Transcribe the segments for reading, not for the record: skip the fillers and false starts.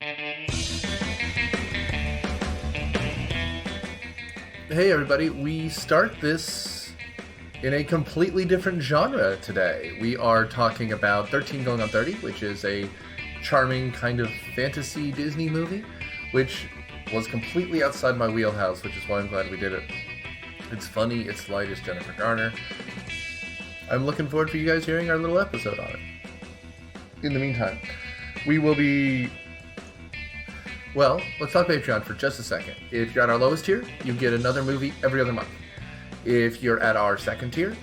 Hey everybody, we start this in a completely different genre today. We are talking about 13 Going on 30, which is a charming kind of fantasy Disney movie, which was completely outside my wheelhouse, which is why I'm glad we did it. It's funny, it's light, it's Jennifer Garner. I'm looking forward for you guys hearing our little episode on it. In the meantime, we will be... Well, let's talk Patreon for just a second. If you're at our lowest tier, you get another movie every other month. If you're at our second tier,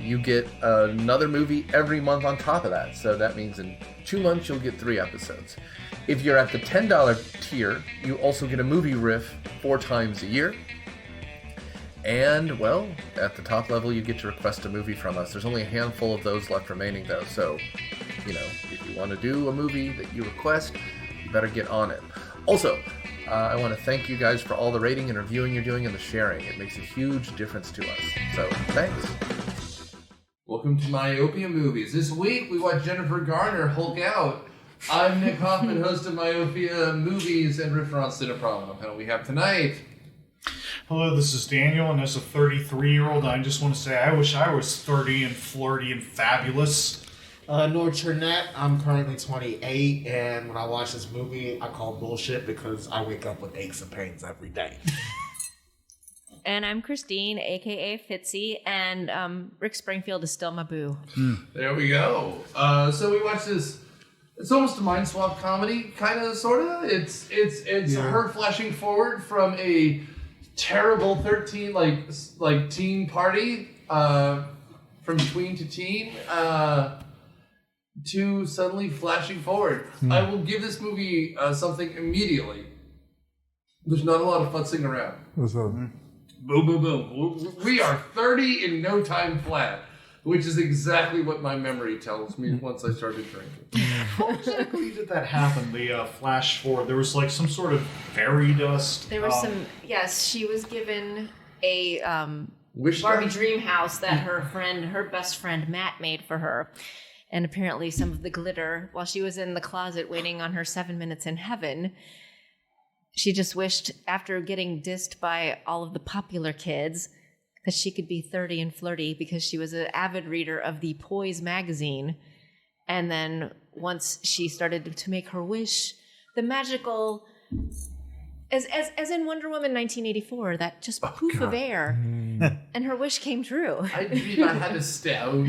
you get another movie every month on top of that. So that means in 2 months, you'll get 3 episodes. If you're at the $10 tier, you also get a movie riff 4 times a year. And, well, at the top level, you get to request a movie from us. There's only a handful of those left remaining, though. So, you know, if you want to do a movie that you request, you better get on it. Also, I want to thank you guys for all the rating and reviewing you're doing and the sharing. It makes a huge difference to us. So, thanks. Welcome to Myopia Movies. This week, we watch Jennifer Garner Hulk out. I'm Nick Hoffman, host of Myopia Movies and Riffs on Cineprov. And what we have tonight... Hello, this is Daniel, and as a 33-year-old, I just want to say I wish I was 30 and flirty and fabulous. Nord Chernette, I'm currently 28, and when I watch this movie, I call bullshit because I wake up with aches and pains every day. And I'm Christine, a.k.a. Fitzy, and Rick Springfield is still my boo. There we go. So we watched this. It's almost a mind swap comedy, kind of, sort of. It's her flashing forward from a terrible 13 like teen party from tween to teen to suddenly flashing forward. I will give this movie something immediately. There's not a lot of futzing around. What's up? Boom, boom, boom. We are 30 in no time flat, which is exactly what my memory tells me once I started drinking. How exactly did that happen, the flash forward? There was like some sort of fairy dust. There was she was given a Wish Barbie dust? dream house that her best friend Matt made for her. And apparently some of the glitter, while she was in the closet waiting on her 7 minutes in heaven, she just wished, after getting dissed by all of the popular kids, that she could be 30 and flirty because she was an avid reader of the Poise magazine. And then once she started to make her wish, the magical, as in Wonder Woman 1984, that just poof of air, and her wish came true. I dream I had a stone.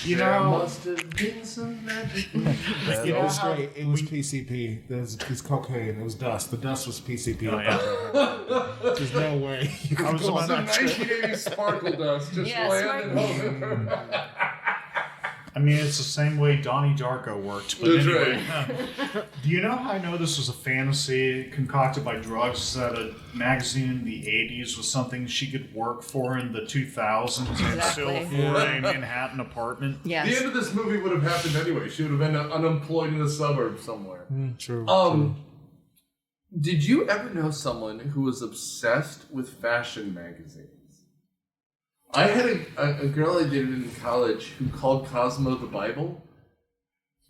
There must have been some magic. You know how it was PCP. There was cocaine. It was dust. The dust was PCP. Oh, yeah. There's no way. I was on Some that trip. 1980s sparkle dust just landed. I mean, it's the same way Donnie Darko worked. But That's anyway, do you know how I know this was a fantasy concocted by drugs? That a magazine in the 80s was something she could work for in the 2000s and still afford a Manhattan apartment? Yes. The end of this movie would have happened anyway. She would have been unemployed in the suburbs somewhere. True. Did you ever know someone who was obsessed with fashion magazines? I had a girl I dated in college who called Cosmo the Bible.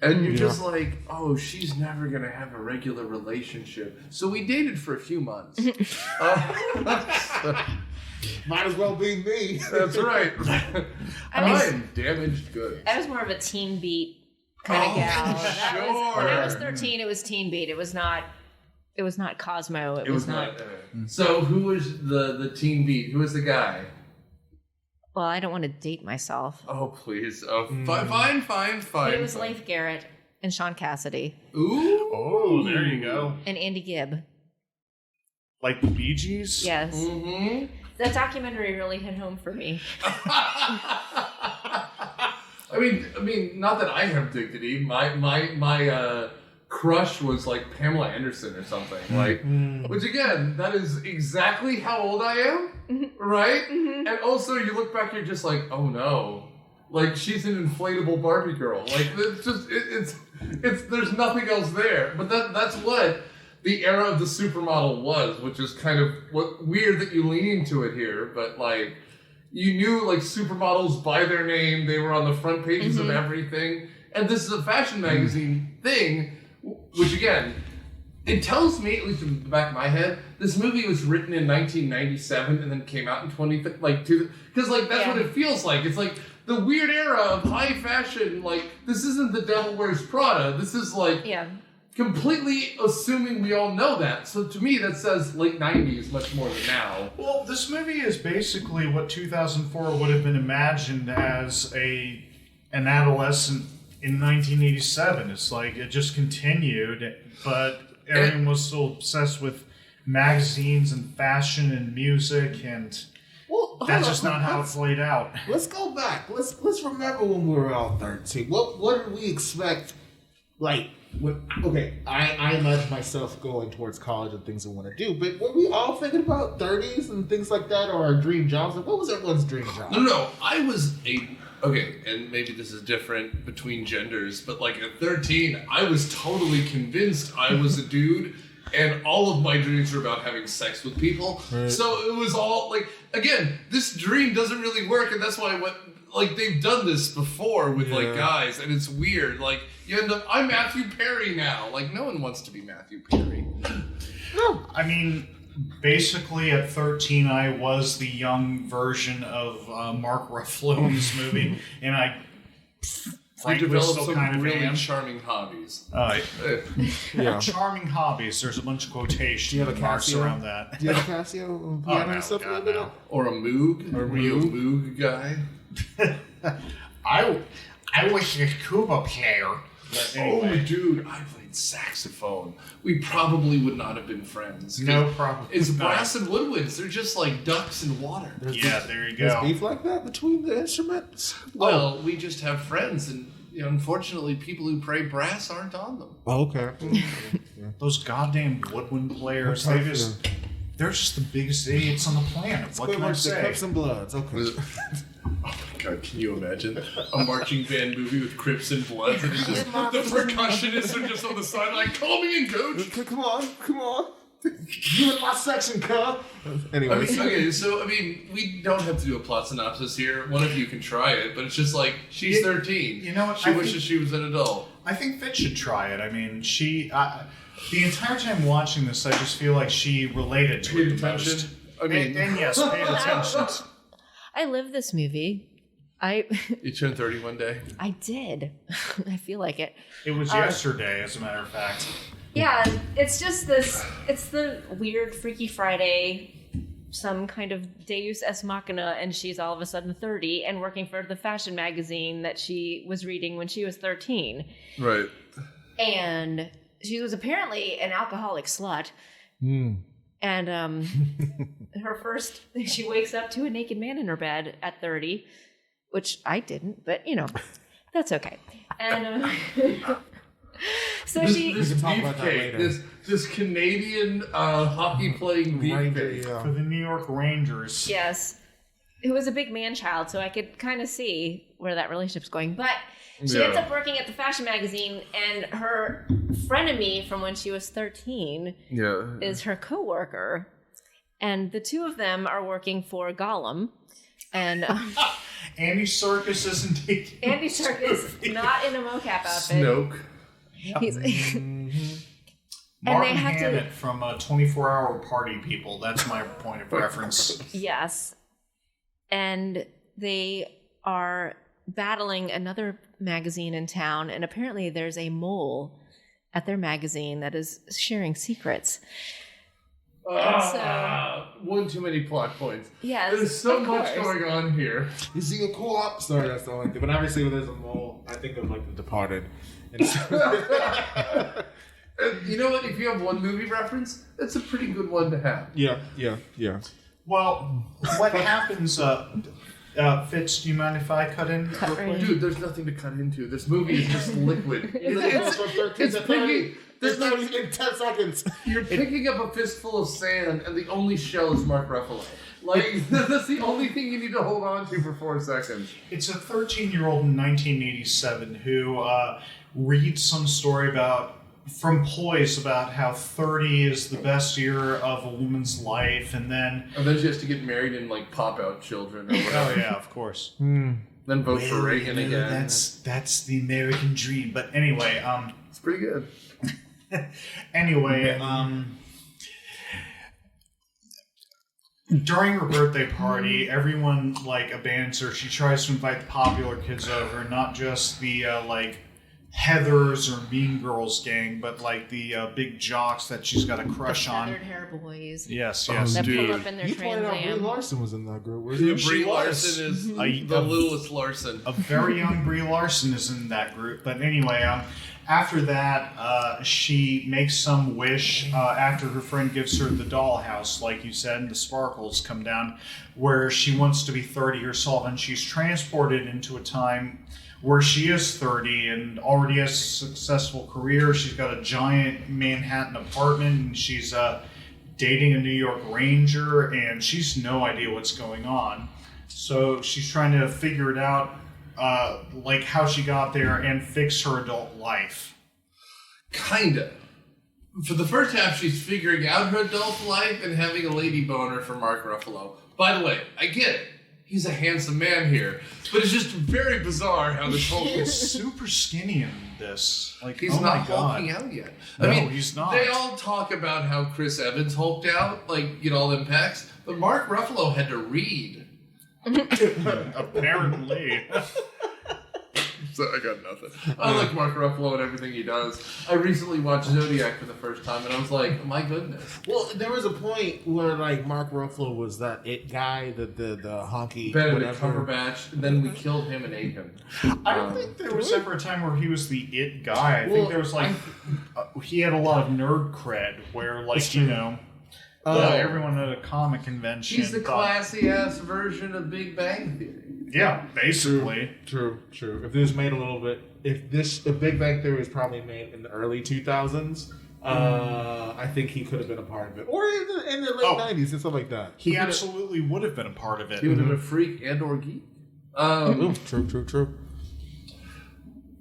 And you're just like, oh, she's never going to have a regular relationship. So we dated for a few months. Might as well be me. That's right. I'm damaged goods. I was more of a Teen Beat kind of gal. When I was 13, it was Teen Beat. It was not Cosmo. It was not. So who was the Teen Beat? Who was the guy? Well, I don't want to date myself. Oh, please. Oh, fine. But it was Leif Garrett and Sean Cassidy. Ooh. Oh, there you go. And Andy Gibb. Like the Bee Gees? Yes. Mm-hmm. That documentary really hit home for me. I mean, not that I have dignity. My crush was like Pamela Anderson or something. Which again, that is exactly how old I am, right? Mm-hmm. And also, you look back, you're just like, oh no, like she's an inflatable Barbie girl. Like it's just it's there's nothing else there. But that's what the era of the supermodel was, which is kind of weird that you lean into it here, but like. You knew, like, supermodels by their name. They were on the front pages of everything. And this is a fashion magazine thing. which again, it tells me, at least in the back of my head, this movie was written in 1997 and then came out in because that's what it feels like. It's like the weird era of high fashion. Like, this isn't The Devil Wears Prada. This is like completely assuming we all know that. So to me, that says late 90s much more than now. Well, this movie is basically what 2004 would have been imagined as an adolescent in 1987. It's like it just continued, but everyone was still obsessed with magazines and fashion and music, and that's just not how it played out. Let's go back. Let's remember when we were all 13. What did we expect? Like, I imagine myself going towards college and things I want to do, but were we all thinking about 30s and things like that, or our dream jobs? Like, what was everyone's dream job? No. I was and maybe this is different between genders, but like at 13, I was totally convinced I was a dude, and all of my dreams were about having sex with people. Right. So it was all like, again, this dream doesn't really work, and that's why they've done this before with like guys, and it's weird. Like, you end up, I'm Matthew Perry now. Like, no one wants to be Matthew Perry. No, I mean, basically, at 13, I was the young version of Mark Ruffalo in this movie, and I frankly developed still some kind of really am. charming hobbies. Charming hobbies. There's a bunch of quotation marks around that. Do you have a Casio piano and stuff like that? Or a Moog? Were you a Moog guy? I was a tuba player. But anyway. Oh, dude, I played saxophone. We probably would not have been friends. No problem. It's brass and woodwinds. They're just like ducks in water. There you go. There's beef like that between the instruments? Well, we just have friends, and unfortunately, people who play brass aren't on them. Oh, okay. Those goddamn woodwind players, they're just the biggest idiots on the planet. What can I say? Crips and Bloods. Okay. Oh my God, can you imagine a marching band movie with Crips and Bloods, and it's just the percussionists are just on the sideline, call me in, coach. Come on. You in my section, cuz. Anyway. We don't have to do a plot synopsis here. One of you can try it, but it's just like, she's 13. You know what? She wishes she was an adult. I think Fitz should try it. I mean, the entire time watching this, I just feel like she related to it the most. And yes, paid attention. I lived this movie. You turned 30 one day? I did. I feel like it. It was yesterday, as a matter of fact. Yeah, it's just this. It's the weird Freaky Friday, some kind of Deus Ex Machina, and she's all of a sudden 30 and working for the fashion magazine that she was reading when she was 13. Right. And she was apparently an alcoholic slut. And she wakes up to a naked man in her bed at 30, which I didn't, but that's okay. And so this beefcake, this Canadian hockey playing beefcake for the New York Rangers. Yes, it was a big man child, so I could kind of see where that relationship's going. But she ends up working at the fashion magazine, and her frenemy from when she was 13 is her coworker, and the two of them are working for Gollum, and Andy Serkis isn't taking. Andy Serkis not in a mocap outfit. Snoke. He's Martin Hammett from 24-Hour Party People. That's my point of reference. Yes. And they are battling another magazine in town, and apparently there's a mole at their magazine that is sharing secrets. One too many plot points. Yes, there's so much going on here. You see a co-op? Sorry, that's the only thing. But obviously, when there's a mole, I think of like The Departed. And you know what? If you have one movie reference, it's a pretty good one to have. Yeah. Well, what happens? Fitz, do you mind if I cut in? Dude, there's nothing to cut into. This movie is just liquid. It's picking. There's no in 10 seconds. You're picking up a fistful of sand, and the only shell is Mark Ruffalo. Like, that's the only thing you need to hold on to for 4 seconds. It's a 13-year-old in 1987 who reads some story from Poise about how 30 is the best year of a woman's life, and then she has to get married and like pop out children. Or whatever. Oh yeah, of course. Then vote for Reagan again. That's the American dream. But anyway, it's pretty good. Anyway, during her birthday party, everyone abandons her. She tries to invite the popular kids over, not just the Heathers or Mean Girls gang, but the big jocks that she's got a crush on. Feathered hair boys. Yes, That dude. pull up in their You pointed out Trans Brie Am. Larson was in that group. Was Brie She Larson was. is the littlest Larson. A very young Brie Larson is in that group. But anyway, after that, she makes some wish after her friend gives her the dollhouse, like you said, and the sparkles come down, where she wants to be 30 herself, and she's transported into a time where she is 30 and already has a successful career. She's got a giant Manhattan apartment, and she's dating a New York Ranger, and she's no idea what's going on. So she's trying to figure it out, how she got there and fix her adult life. Kinda. For the first half, she's figuring out her adult life and having a lady boner for Mark Ruffalo. By the way, I get it. He's a handsome man here. But it's just very bizarre how this whole... He's super skinny in this. He's oh not my God. hulking out yet. No, he's not. They all talk about how Chris Evans hulked out, all them pecs, but Mark Ruffalo had to read. Apparently. So I got nothing. I like Mark Ruffalo and everything he does. I recently watched Zodiac for the first time, and I was like, my goodness. Well, there was a point where Mark Ruffalo was that it guy, the honky Benedict Cumberbatch, and then we killed him and ate him. I don't think there was ever a time where he was the it guy. I think there was he had a lot of nerd cred where everyone at a comic convention. He's the classy ass version of Big Bang Theory. Yeah, basically. True. If this made a little bit, if Big Bang Theory was probably made in the early 2000s, I think he could have been a part of it, or in the late 90s and stuff like that. He absolutely would have been a part of it. He would have been a freak and or geek. True.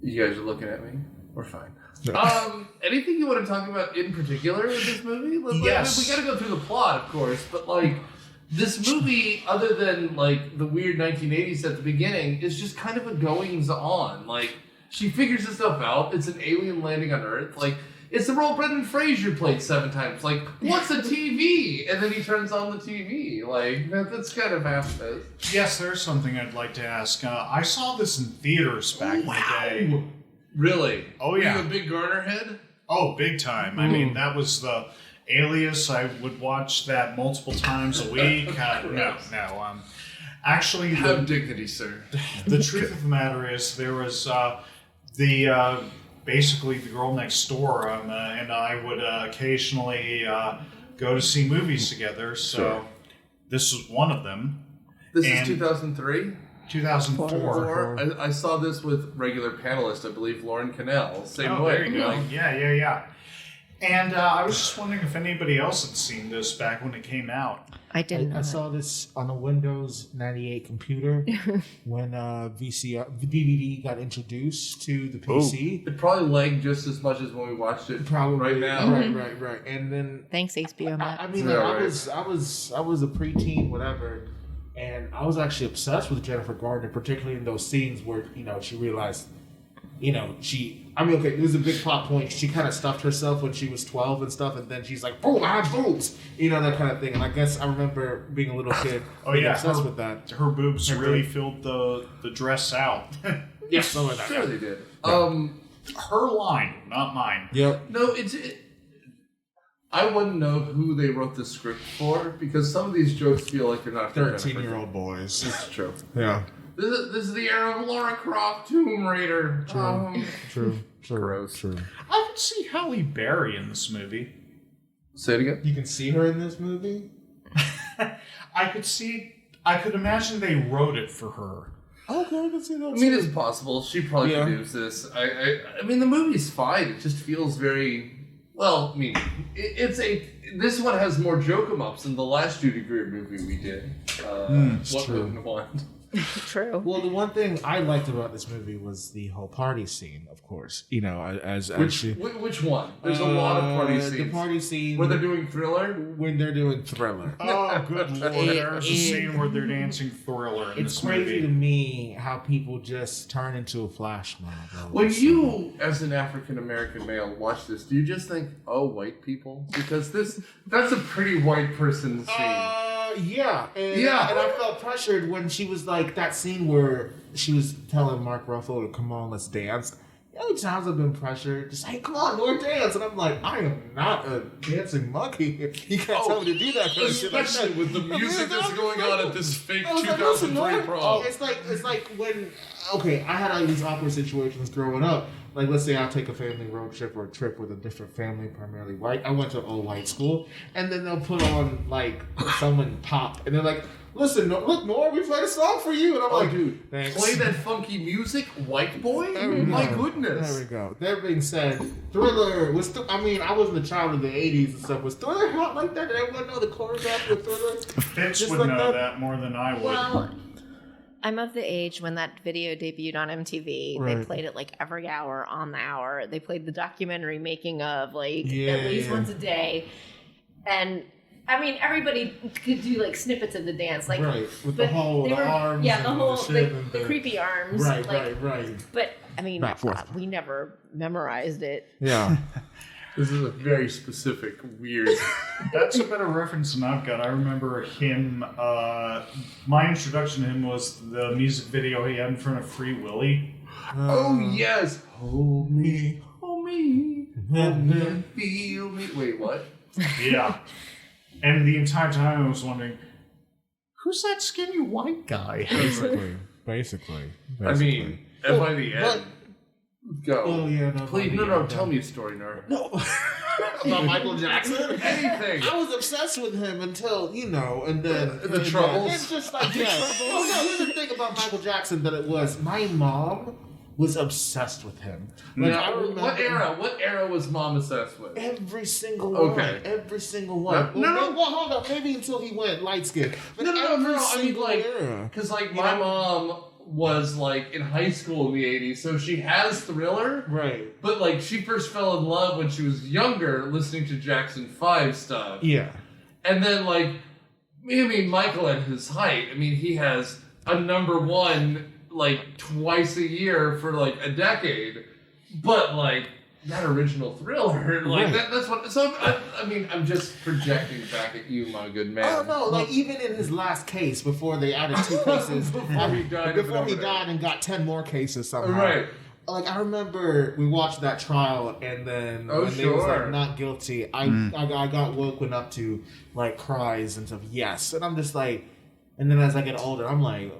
You guys are looking at me. We're fine. No. Anything you want to talk about in particular with this movie? Yes. We got to go through the plot, of course, but this movie, other than the weird 1980s at the beginning, is just kind of a goings on. She figures this stuff out. It's an alien landing on Earth. It's the role Brendan Fraser played 7 times. What's a TV? And then he turns on the TV. That's kind of half this. Yes, there's something I'd like to ask. I saw this in theaters back in the day. Really? Oh, Were yeah. you a big Garner head? Oh, big time. I mean, that was the Alias. I would watch that multiple times a week. No. Actually, Have dignity, sir. the truth of the matter is there was basically the girl next door, and I would occasionally go to see movies together. So this was one of them. This is 2003? 2004. I saw this with regular panelist, I believe, Lauren Cannell. Same way. There you go. Yeah. And I was just wondering if anybody else had seen this back when it came out. I didn't. I saw this on a Windows 98 computer when DVD got introduced to the PC. It probably lagged just as much as when we watched it right now. Right. And then Thanks, HBO Max. I mean, I was a preteen, whatever, and I was actually obsessed with Jennifer Gardner, particularly in those scenes where she realized, there's a big plot point. She kind of stuffed herself when she was 12 and stuff, and then she's like, boom, I have boobs, that kind of thing. And I guess I remember being a little kid obsessed with that. Her boobs really filled the dress out. Yeah, something like that. Sure they did. Her line, not mine. Yep. No, I wouldn't know who they wrote the script for, because some of these jokes feel like they're not 13-year-old boys. It's true. Yeah. This is the era of Lara Croft, Tomb Raider. True. Gross. True. I could see Halle Berry in this movie. Say it again? You can see her in this movie? I could imagine they wrote it for her. Okay, I can see that. I mean, it's possible. She probably produced this. I mean, the movie's fine. It just feels very... Well, I mean, this one has more joke-em-ups than the last Judy Greer movie we did. What true. Wouldn't Want. True. Well, the one thing I liked about this movie was the whole party scene, of course. You know, Which one? There's a lot of party scenes. The party scene where they're doing Thriller. When they're doing Thriller. Oh, good lord! There's a scene where they're dancing Thriller in It's this crazy movie. to me how people just turn into a flash mob. When you, as an African American male, watch this, do you just think, "Oh, white people"? Because that's a pretty white person scene. Yeah. And I felt pressured when she was like, that scene where she was telling Mark Ruffalo to come on, let's dance. The other times I've been pressured, just, hey, come on, Lord, dance. And I'm like, I am not a dancing monkey. You can't tell me to do that. Especially with the music that's going on at this fake I was like, 2003 listen, prom. It's like when, okay, I had all these awkward situations growing up. Like, let's say I'll take a family road trip or a trip with a different family, primarily white. I went to an all-white school, and then they'll put on, like, someone pop, and they're like, listen, look, Nora, we played a song for you. And I'm like, dude, thanks. Play that funky music, white boy? My goodness. There we go. That being said, Thriller was, I wasn't a child of the 80s and stuff. Was Thriller hot like that? Did everyone know the choreography of Thriller? Fitz would know that more than I would. Well, I'm of the age when that video debuted on MTV. Right. They played it like every hour on the hour. They played the documentary making of at least once a day. And I mean, everybody could do like snippets of the dance, like with the arms, the creepy arms, right. But I mean, we never memorized it. Yeah. This is a very specific, weird. That's a better reference than I've got. I remember him. My introduction to him was the music video he had in front of Free Willy. Oh yes, hold me, hold me, feel me. Wait, what? Yeah. And the entire time I was wondering, who's that skinny white guy? Basically. I mean, and by the end, go. Oh yeah, no. Please, no. Tell me a story, Nora. No. About Michael Jackson? Anything. I was obsessed with him until, and then... The Troubles? It's just like, Well, no, here's the thing about Michael Jackson that it was, my mom was obsessed with him. Like, I remember, what era was Mom obsessed with? Every single one. Every single one. Well, hold up. Maybe until he went light skin. No. I mean, like, because like my mom was like in high school in the 80s, so she has Thriller. Right. But like she first fell in love when she was younger listening to Jackson 5 stuff. Yeah. And then like, I mean, Michael at his height, I mean, he has a #1 like twice a year for like a decade. But like that original Thriller, like that's what. So I mean, I'm just projecting back at you, my good man. Oh no! Like even in his last case, before they added 2 cases, before he died and got 10 more cases somehow. Right. Like I remember, we watched that trial, and then when they was like not guilty, I got woken up to like cries and stuff. Yes, and I'm just like, and then as I get older, I'm like.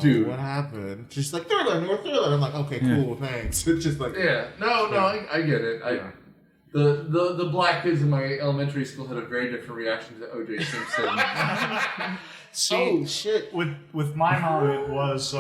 Dude, what happened? Just like Thriller. I'm like, okay, cool, thanks. It's just like, I get it. The black kids in my elementary school had a very different reaction to O.J. Simpson. See, shit. With my mom, it was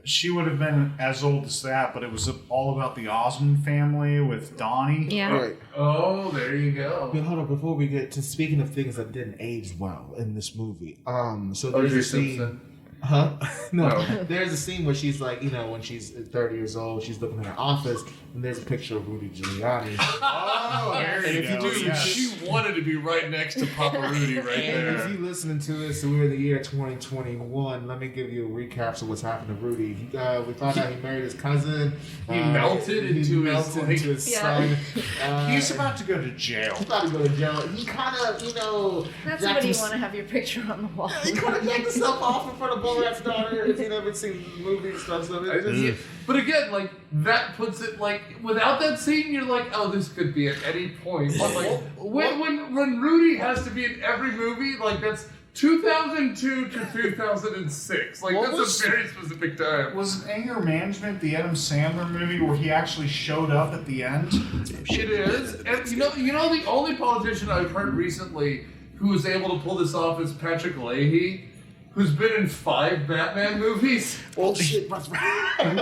she would have been as old as that, but it was all about the Osmond family with Donnie. Yeah. Right. Oh, there you go. But hold on, before we get to speaking of things that didn't age well in this movie, so there's O.J. a scene. Simpson. Huh? No. Oh. There's a scene where she's like, when she's 30 years old, she's looking in her office, and there's a picture of Rudy Giuliani. Oh, there you go. She wanted to be right next to Papa Rudy right there. And if you're listening to this, so we're in the year 2021, let me give you a recap of what's happened to Rudy. We found out he married his cousin. He melted into his son. He's about to go to jail. He's about to go to jail. He kind of, That's somebody you want to have your picture on the wall. He kind of yanked himself off in front of Borat's daughter. If you've never seen the movie and stuff, but again, like that puts it like without that scene, you're like, oh, this could be at any point. But like when Rudy has to be in every movie, like that's 2002 to 2006. Like that's a very specific time. Was it Anger Management, the Adam Sandler movie, where he actually showed up at the end? It is, and you know the only politician I've heard recently who was able to pull this off is Patrick Leahy, who's been in 5 Batman movies. Well, shit, and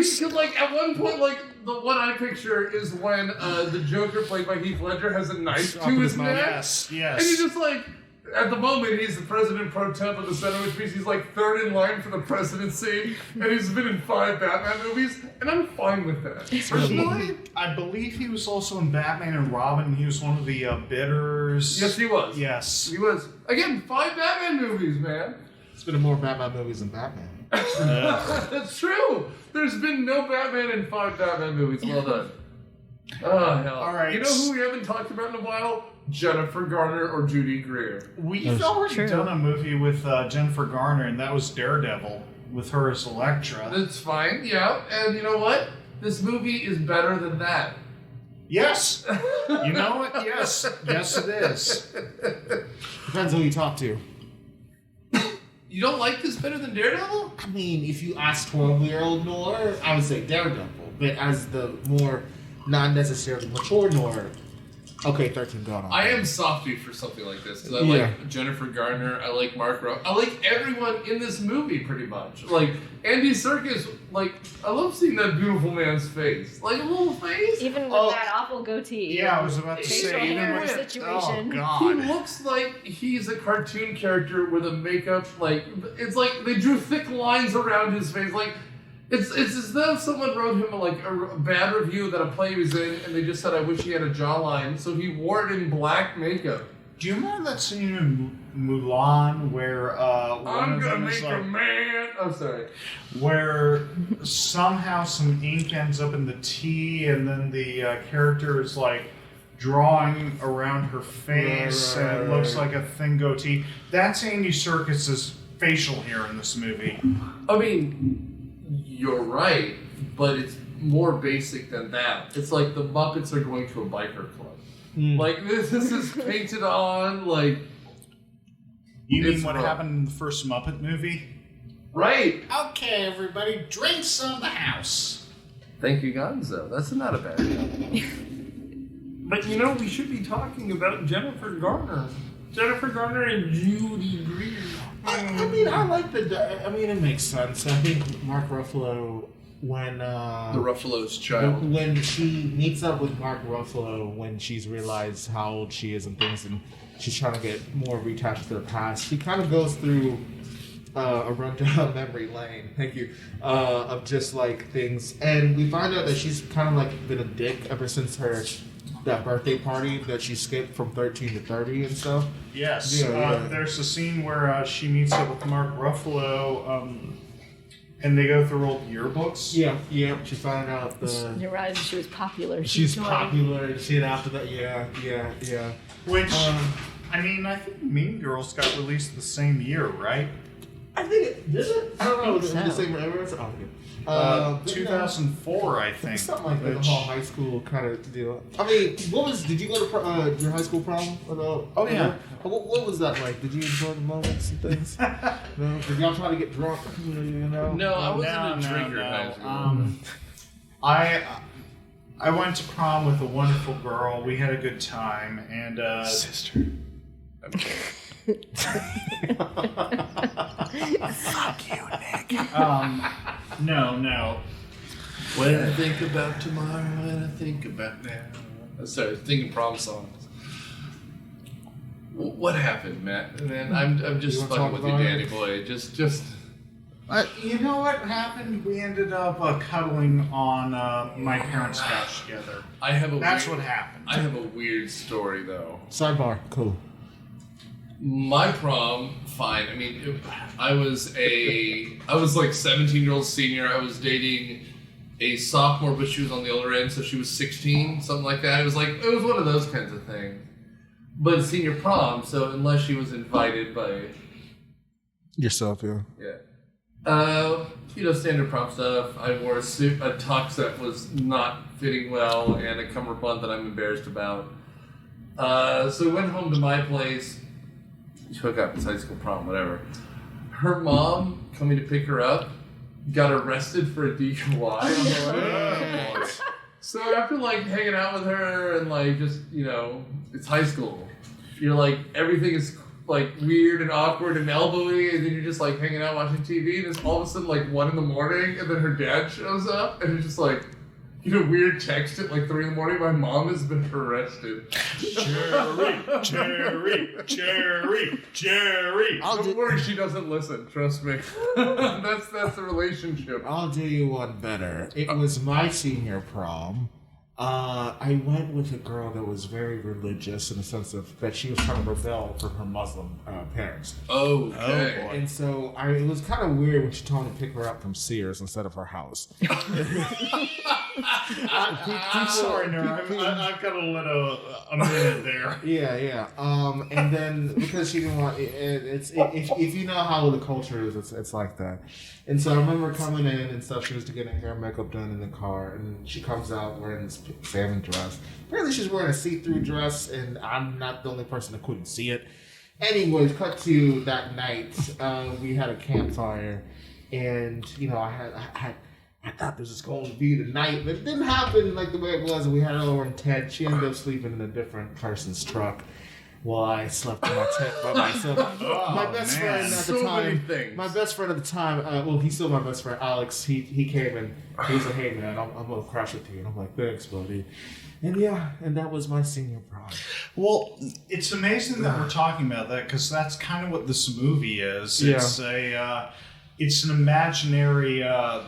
he like at one point, like the one I picture is when the Joker played by Heath Ledger has a knife to his neck. Yes. And you're just like, at the moment, he's the president pro temp of the Senate, which means he's like third in line for the presidency, and he's been in 5 Batman movies, and I'm fine with that. Personally, I believe he was also in Batman and Robin. He was one of the bidders. yes, he was. Yes. He was. Again, 5 Batman movies, man. It's been more Batman movies than Batman. That's true. There's been no Batman in 5 Batman movies. Well done. Oh, hell. All right. You know who we haven't talked about in a while? Jennifer Garner or Judy Greer. We've already done a movie with Jennifer Garner, and that was Daredevil, with her as Elektra. That's fine, yeah. And you know what? This movie is better than that. Yes! You know what? Yes. Yes, it is. Depends who you talk to. You don't like this better than Daredevil? I mean, if you ask 12-year-old Noir, I would say Daredevil. But as the more not necessarily mature Noir, okay, 13 gone on. I am softy for something like this because I like Jennifer Garner, I like Mark Ruffalo, I like everyone in this movie pretty much. Like Andy Serkis, like I love seeing that beautiful man's face, like a little face. Even with that awful goatee. Yeah, I was about to facial say, hair even with situation. Oh God, He looks like he's a cartoon character with a makeup, like it's like they drew thick lines around his face, like. It's as though someone wrote him a bad review that a play was in, and they just said, "I wish he had a jawline," so he wore it in black makeup. do you remember that scene in Mulan where I'm gonna make a man. I'm sorry. Where somehow some ink ends up in the tea, and then the character is like drawing around her face, and it looks like a thin goatee. That's Andy Serkis's facial hair in this movie. I mean, you're right, but it's more basic than that. It's like the Muppets are going to a biker club. Like this is painted on like. You mean what happened in the first Muppet movie? Right. Okay, everybody, drinks on the house. Thank you, Gonzo. That's not a bad idea. But you know, we should be talking about Jennifer Garner. Jennifer Garner and Judy Greer. I mean, I like I mean, it makes sense. I think Mark Ruffalo, when The Ruffalo's child. when she meets up with Mark Ruffalo, when she's realized how old she is and things, and she's trying to get more reattached to the past, she kind of goes through a rundown of memory lane. Thank you. Of just like things, and we find out that she's kind of like been a dick ever since that birthday party that she skipped from 13 to 30 and stuff. Yes, there's a scene where she meets up with Mark Ruffalo, and they go through old yearbooks. Yeah. She found out You realize she was popular. she's popular and shit after that. Yeah. Which, I mean, I think Mean Girls got released the same year, right? I think it did it. I don't know. think The so. same era. 2004, I think. Something like that. The whole high school kind of deal. I mean, did you go to your high school prom? Oh, yeah. What was that like? Did you enjoy the moments and things? No? Did y'all try to get drunk? You know? No, I wasn't a drinker in high school. I went to prom with a wonderful girl. We had a good time, and Sister. Fuck you, Nick. No. When I think about tomorrow, when I think about now. Sorry, thinking prom songs. What happened, Matt? Man, I'm just You wanna fucking talk with you, about it? Danny boy. Just. You know what happened? We ended up cuddling on my parents' couch together. That's what happened. I have a weird story though. Sidebar. Cool. My prom, fine. I mean, I was like 17-year-old senior. I was dating a sophomore, but she was on the older end, so she was 16, something like that. It was one of those kinds of things. But senior prom, so unless she was invited by Yourself, yeah. Standard prom stuff. I wore a suit, a tux that was not fitting well, and a cummerbund that I'm embarrassed about. So we went home to my place. Hook up, it's high school prom, whatever. Her mom, coming to pick her up, got arrested for a DUI. So after hanging out with her and it's high school. You're everything is weird and awkward and elbowy, and then you're just hanging out watching TV, and it's all of a sudden 1 a.m, and then her dad shows up, and it's just get a weird text at like 3 a.m. My mom has been arrested. Jerry. Don't worry, she doesn't listen. Trust me. That's the relationship. I'll do you one better. It was my senior prom. I went with a girl that was very religious in the sense of that she was trying to rebel from her Muslim parents. Oh, okay. And so it was kind of weird when she told me to pick her up from Sears instead of her house. I'm sorry, Nerd. I've got to let a minute there. Yeah. And then because she didn't want if you know how the culture is, it's like that. And so I remember coming in and stuff. She was getting hair and makeup done in the car, and she comes out wearing this salmon dress. Apparently, she's wearing a see-through dress, and I'm not the only person that couldn't see it. Anyways, cut to that night. We had a campfire, and I thought this was going to be the night, but it didn't happen like the way it was. We had it over in Ted. She ended up sleeping in a different person's truck while I slept in my tent by myself. My best friend at the time. My best friend at the time. Well, he's still my best friend, Alex. He came and he was like, "Hey man, I'm gonna crash with you," and I'm like, "Thanks, buddy." And that was my senior prom. Well, it's amazing that we're talking about that because that's kind of what this movie is. Yeah. It's an imaginary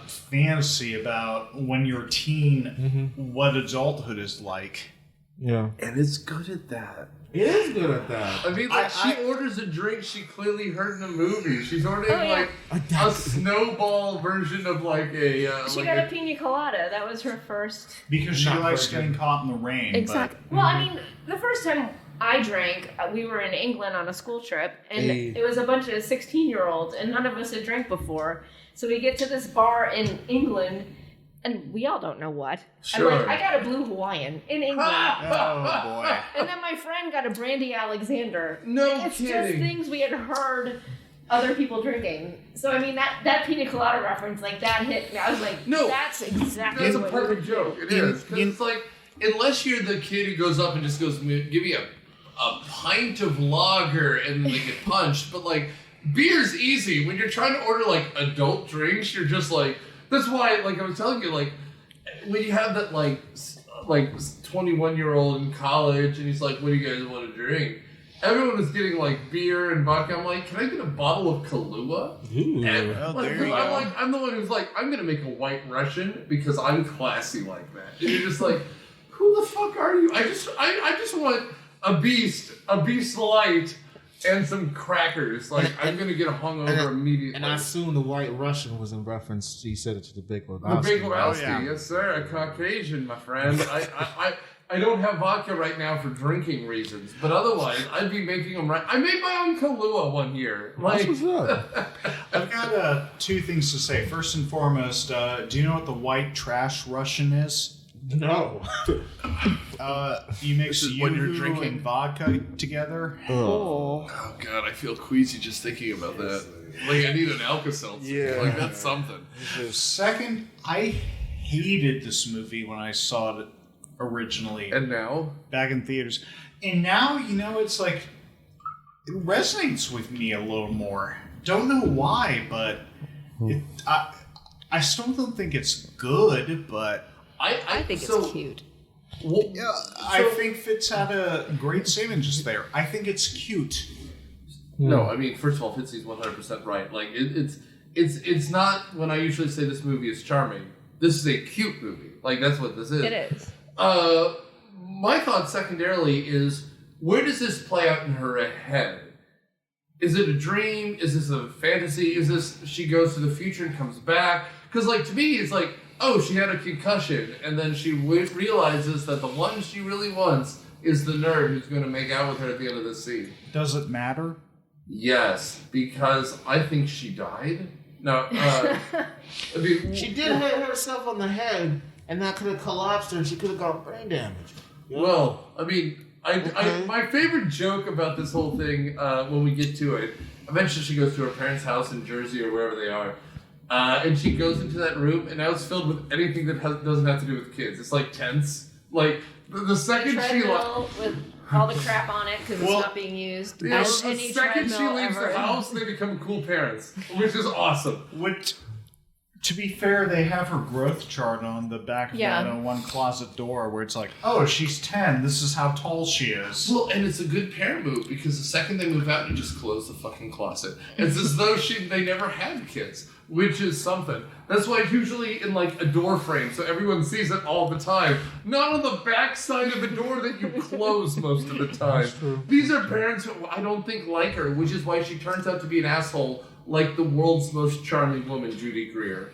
fantasy about when you're a teen, what adulthood is like. Yeah. And it's good at that. It is good at that. I mean, she orders a drink she clearly heard in a movie. She's ordering a snowball version of like a. She got a pina colada. That was her first. Because she likes getting caught in the rain. Exactly. But, well, I mean, the first time I drank, we were in England on a school trip, and it was a bunch of 16-year-olds, and none of us had drank before. So we get to this bar in England. And we all don't know what. Sure. I'm like, I got a Blue Hawaiian in England. oh boy. And then my friend got a Brandy Alexander. No it's kidding. Just things we had heard other people drinking. So I mean that pina colada reference, like that hit me. I was like, no, that's exactly that's what a perfect joke. It is. Because it's like, unless you're the kid who goes up and just goes, give me a pint of lager and then they get punched. But like, beer's easy. When you're trying to order like adult drinks, you're just like, that's why, like I was telling you, like when you have that like 21-year-old in college and he's like, "What do you guys want to drink?" Everyone was getting like beer and vodka. I'm like, "Can I get a bottle of Kahlua?" And, I'm the one who's like, "I'm gonna make a White Russian because I'm classy like that." And you're just like, "Who the fuck are you?" I just want a beast light. And some crackers. Like, I'm going to get hungover immediately. And I assume the White Russian was in reference, you said it to the Big Lebowski. The Big Lebowski, yes sir. A Caucasian, my friend. I don't have vodka right now for drinking reasons. But otherwise, I'd be making them right. I made my own Kahlua one year. Like, what's up? I've got 2 things to say. First and foremost, do you know what the White Trash Russian is? No. You mix when you're yoo-hoo drinking and vodka together. Oh God, I feel queasy just thinking about that. Like I need an Alka-Seltzer. Yeah. Like that's something. Second, I hated this movie when I saw it originally. And now? Back in theaters. And now, it's like, it resonates with me a little more. Don't know why, but I still don't think it's good, but... I think it's cute. Well, I think Fitz had a great statement just there. I think it's cute. No, I mean, first of all, Fitzy's 100% right. Like, it's not when I usually say this movie is charming. This is a cute movie. Like, that's what this is. It is. My thought secondarily is, where does this play out in her head? Is it a dream? Is this a fantasy? Is this she goes to the future and comes back? Because, like, to me, it's like, oh, she had a concussion, and then she realizes that the one she really wants is the nerd who's going to make out with her at the end of the scene. Does it matter? Yes, because I think she died. No, I mean, she did hit herself on the head, and that could have collapsed her, and she could have got brain damage. Well, I mean, my favorite joke about this whole thing, when we get to it, eventually she goes to her parents' house in Jersey or wherever they are, and she goes into that room, and now it's filled with anything that doesn't have to do with kids. It's like tents. Like, the second she... with all the crap on it because it's not being used. Yeah, the second she leaves the house, they become cool parents, which is awesome. To be fair, they have her growth chart on the back of that one closet door where it's like, oh, she's 10. This is how tall she is. Well, and it's a good parent move because the second they move out, you just close the fucking closet. It's as though they never had kids, which is something. That's why it's usually in like a door frame, so everyone sees it all the time. Not on the back side of a door that you close most of the time. These are parents who I don't think like her, which is why she turns out to be an asshole. Like the world's most charming woman, Judy Greer.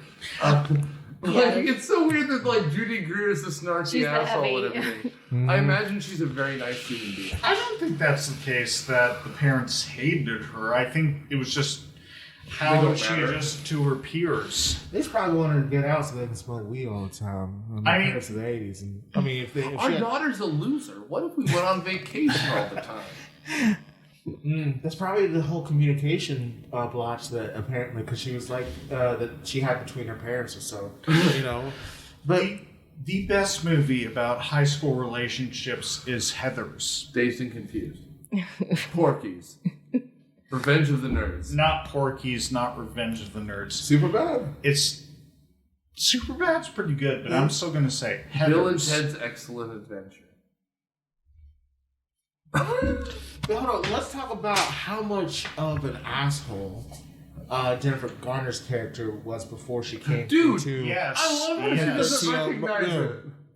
It's so weird that like Judy Greer is the snarky asshole and everything. I imagine she's a very nice human being. I don't think that's the case that the parents hated her. I think it was just how she adjusted to her peers. They just probably wanted her to get out so they can smoke weed all the time. Parents of the 80s. And, our daughter's a loser. What if we went on vacation all the time? That's probably the whole communication blotch that apparently, because she was like that she had between her parents or so, But the best movie about high school relationships is Heathers. Dazed and Confused. Porky's. Revenge of the Nerds. Not Porky's, not Revenge of the Nerds. Superbad. Superbad's pretty good, but I'm still going to say Heathers. Bill and Ted's Excellent Adventure. But hold on, let's talk about how much of an asshole Jennifer Garner's character was before she came into... Yes. I love how she doesn't recognize it.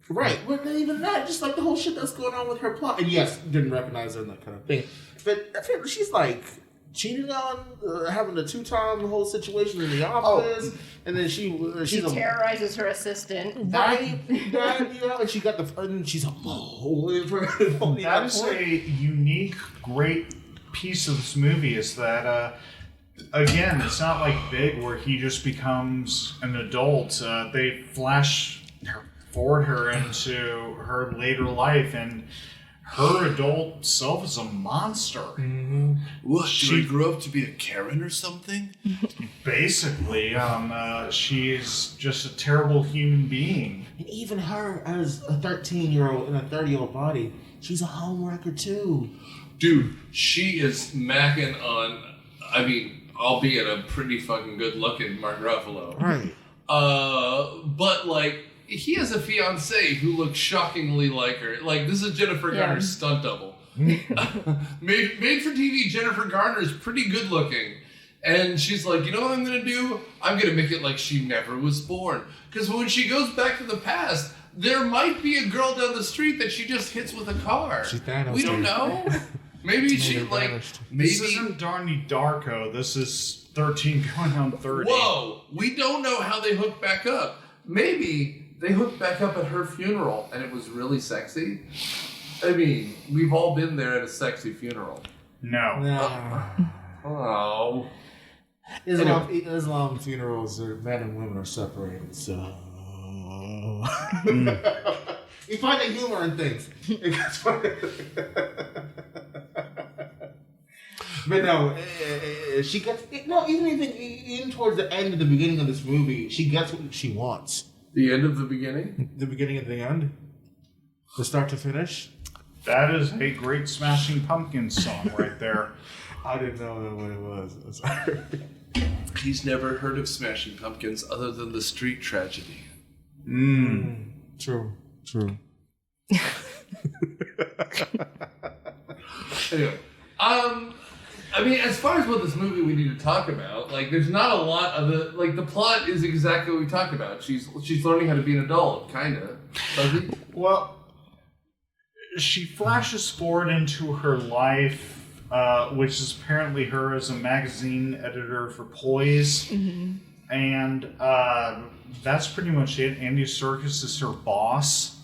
Right, but not even that, just like the whole shit that's going on with her plot. And yes, didn't recognize her and that kind of thing. But apparently she's like cheating on, having a two-time whole situation in the office, and then she terrorizes her assistant. Right, and she got and she's a mole. That is a unique, great piece of this movie is that, again, it's not like Big where he just becomes an adult. They flash forward her into her later life, and her adult self is a monster. Mm-hmm. What, she grew up to be a Karen or something? Basically, she's just a terrible human being. And even her, as a 13-year-old in a 30-year-old body, she's a homewrecker too. Dude, she is macking on, albeit a pretty fucking good-looking Mark Ruffalo. Right. But, like, he has a fiancée who looks shockingly like her. Like, this is Jennifer Garner's stunt double. Made for TV, Jennifer Garner is pretty good looking. And she's like, you know what I'm going to do? I'm going to make it like she never was born. Because when she goes back to the past, there might be a girl down the street that she just hits with a car. We don't know. Maybe she, like... This isn't Donnie Darko. This is 13 going on 30. Whoa! We don't know how they hooked back up. Maybe they hooked back up at her funeral, and it was really sexy. I mean, we've all been there at a sexy funeral. No. Oh. Islam funerals, men and women are separated, so... You find the humor in things. But no, she gets... even towards the end of the beginning of this movie, she gets what she wants. The end of the beginning? The beginning of the end? The start to finish? That is a great Smashing Pumpkins song right there. I didn't know what it was. I'm sorry. He's never heard of Smashing Pumpkins other than the Street Tragedy. True. Anyway, as far as what this movie we need to talk about, like, there's not a lot of the plot is exactly what we talked about. She's learning how to be an adult, kind of. Well, she flashes forward into her life, which is apparently her as a magazine editor for Poise, and that's pretty much it. Andy Serkis is her boss.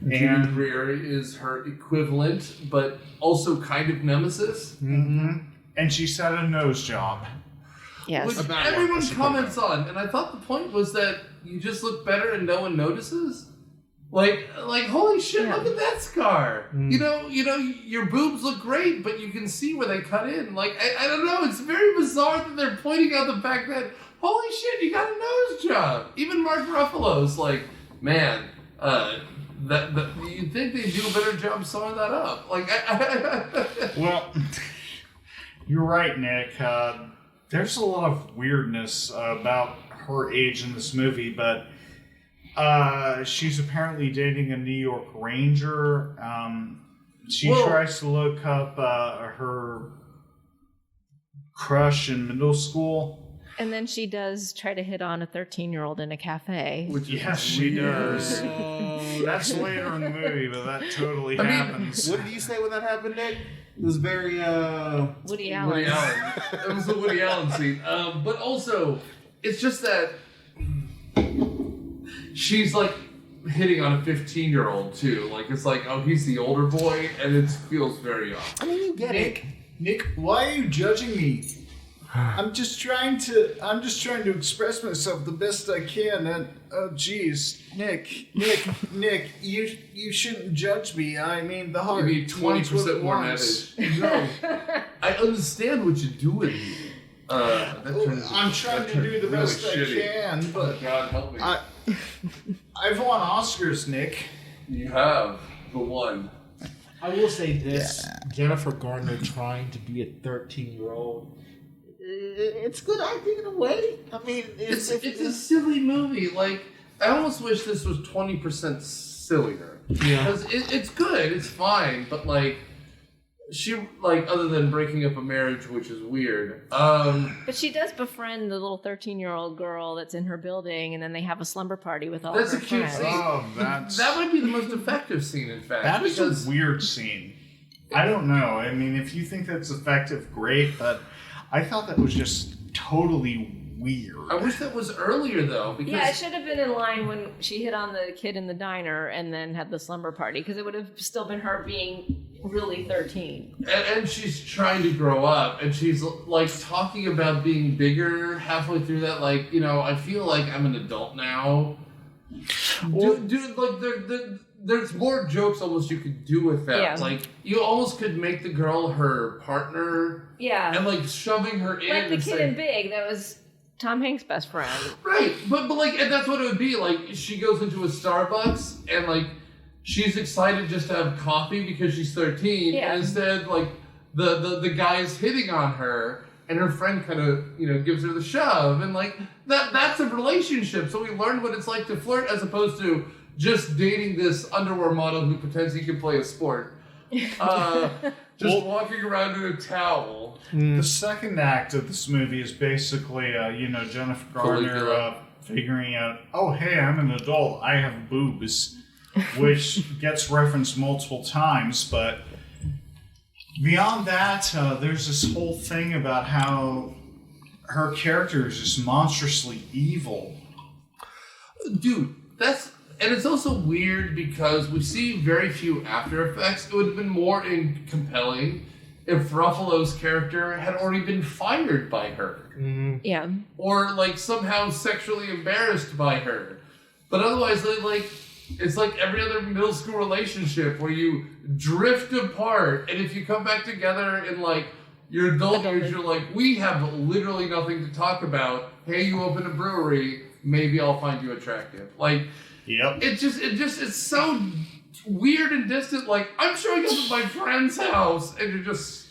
Judy Greer is her equivalent, but also kind of nemesis. Mm-hmm. And she's had a nose job. Yes. Which everyone comments on, and I thought the point was that you just look better and no one notices. Like holy shit, look at that scar. You know, your boobs look great, but you can see where they cut in. Like, I don't know, it's very bizarre that they're pointing out the fact that, holy shit, you got a nose job. Even Mark Ruffalo's like, man, that you'd think they'd do a better job sewing that up. Like, Well, you're right, Nick. There's a lot of weirdness about her age in this movie, but she's apparently dating a New York Ranger. She tries to look up her crush in middle school. And then she does try to hit on a 13-year-old in a cafe. Yes, she does. That's later in the movie, but that totally happens. What did you say when that happened, Nick? It was very Woody Allen. Woody Allen. It was the Woody Allen scene. But also, it's just that she's like hitting on a 15-year-old too. Like it's like, oh, he's the older boy, and it feels very off. I mean, you get it. Nick, why are you judging me? I'm just trying to express myself the best I can, and oh geez, Nick, you shouldn't judge me. I mean, the heart. You need 20% more message. No, I understand what you're doing. I'm trying to do the best I can, but God help me. I've won Oscars, Nick. You have the one. I will say this: Jennifer Garner trying to be a 13-year-old. It's good acting in a way. I mean, It's a silly movie. Like, I almost wish this was 20% sillier. Yeah. Because it's good, it's fine, but like, she, like, other than breaking up a marriage, which is weird. But she does befriend the little 13-year-old girl that's in her building, and then they have a slumber party with all That's of her a cute friends. scene. Oh, that might be the most effective scene, in fact. That is because a weird scene. I don't know. I mean, if you think that's effective, great, but I thought that was just totally weird. I wish that was earlier, though, because... Yeah, it should have been in line when she hit on the kid in the diner and then had the slumber party, because it would have still been her being really 13. And she's trying to grow up, and she's, like, talking about being bigger halfway through that, like, you know, I feel like I'm an adult now. Dude, like, there's more jokes almost you could do with that. Yeah. Like, you almost could make the girl her partner. Yeah. And, like, shoving her in. Like the and kid saying, in Big, that was Tom Hanks' best friend. Right. But, like, and that's what it would be. Like, she goes into a Starbucks, and, like, she's excited just to have coffee because she's 13. Yeah. And instead, like, the guy's hitting on her, and her friend kind of, you know, gives her the shove. And, like, that's a relationship. So we learned what it's like to flirt as opposed to just dating this underwear model who pretends he can play a sport. Just walking around in a towel. The second act of this movie is basically, Jennifer Garner figuring out, oh, hey, I'm an adult. I have boobs, which gets referenced multiple times. But beyond that, there's this whole thing about how her character is just monstrously evil. Dude, and it's also weird because we see very few after effects. It would have been more compelling if Ruffalo's character had already been fired by her. Mm-hmm. Yeah. Or, like, somehow sexually embarrassed by her. But otherwise, like, it's like every other middle school relationship where you drift apart, and if you come back together in, like, your adult years, you're like, we have literally nothing to talk about. Hey, you open a brewery, maybe I'll find you attractive. Like... Yep. It's so weird and distant. Like, I'm showing up at my friend's house, and you're just...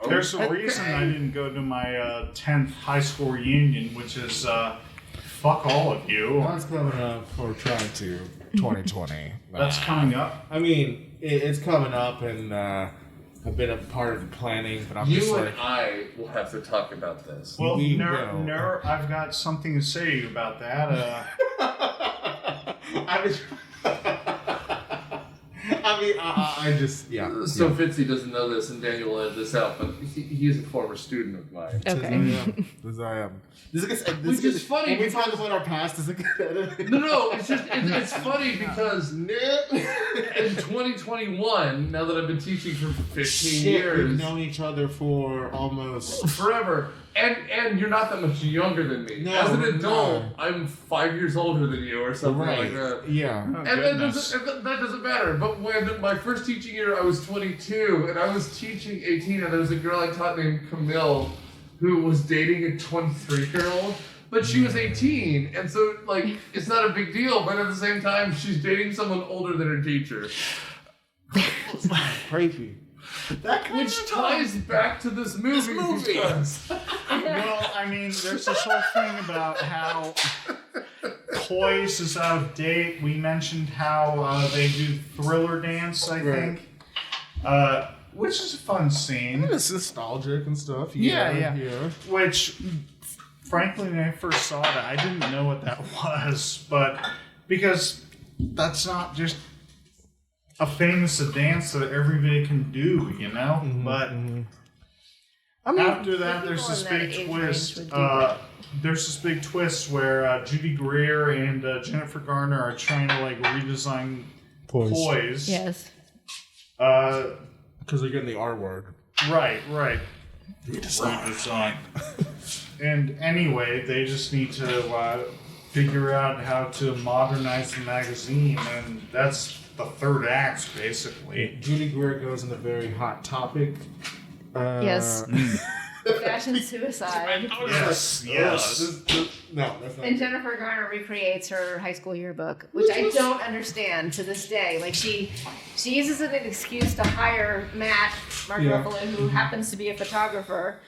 There's a reason I didn't go to my 10th high school reunion, which is, fuck all of you. Mine's coming up, or trying to, 2020. That's coming up? I mean, it's coming up, and I've been a part of the planning, but I'm just You like... and I will have to talk about this. Well, We will. I've got something to say about that. I just, yeah. So Fitzy doesn't know this, and Daniel will edit this out, but he's a former student of mine. Okay. As I am. Which is funny When we because- talk about our past, is it good? No, it's just, it's funny because in 2021, now that I've been teaching for 15 years... We've known each other for almost... Forever. And you're not that much younger than me. No, As an adult, no. I'm 5 years older than you or something like that. Yeah. And that doesn't matter. But when my first teaching year, I was 22, and I was teaching 18, and there was a girl I taught named Camille who was dating a 23-year-old, but she was 18, and so, like, it's not a big deal, but at the same time, she's dating someone older than her teacher. Crazy. Which ties back to this movie. Because... Well, I mean, there's this whole thing about how Toys is out of date. We mentioned how they do Thriller dance, I think. Which is a fun scene. It's nostalgic and stuff. Yeah. Which, frankly, when I first saw that, I didn't know what that was. But because that's not just a famous dance that everybody can do, you know? Mm-hmm, But after that, there's this big twist. There's this big twist where Judy Greer and Jennifer Garner are trying to like redesign toys. Yes. Because they're getting the R word. Right. Redesign. And anyway, they just need to figure out how to modernize the magazine, and that's the third act, basically. Judy Greer goes into very hot topic. Yes. Fashion suicide. Yes. No, that's not. And Jennifer Garner recreates her high school yearbook, which I don't understand to this day. Like she uses it as an excuse to hire Mark Ruffalo, who happens to be a photographer,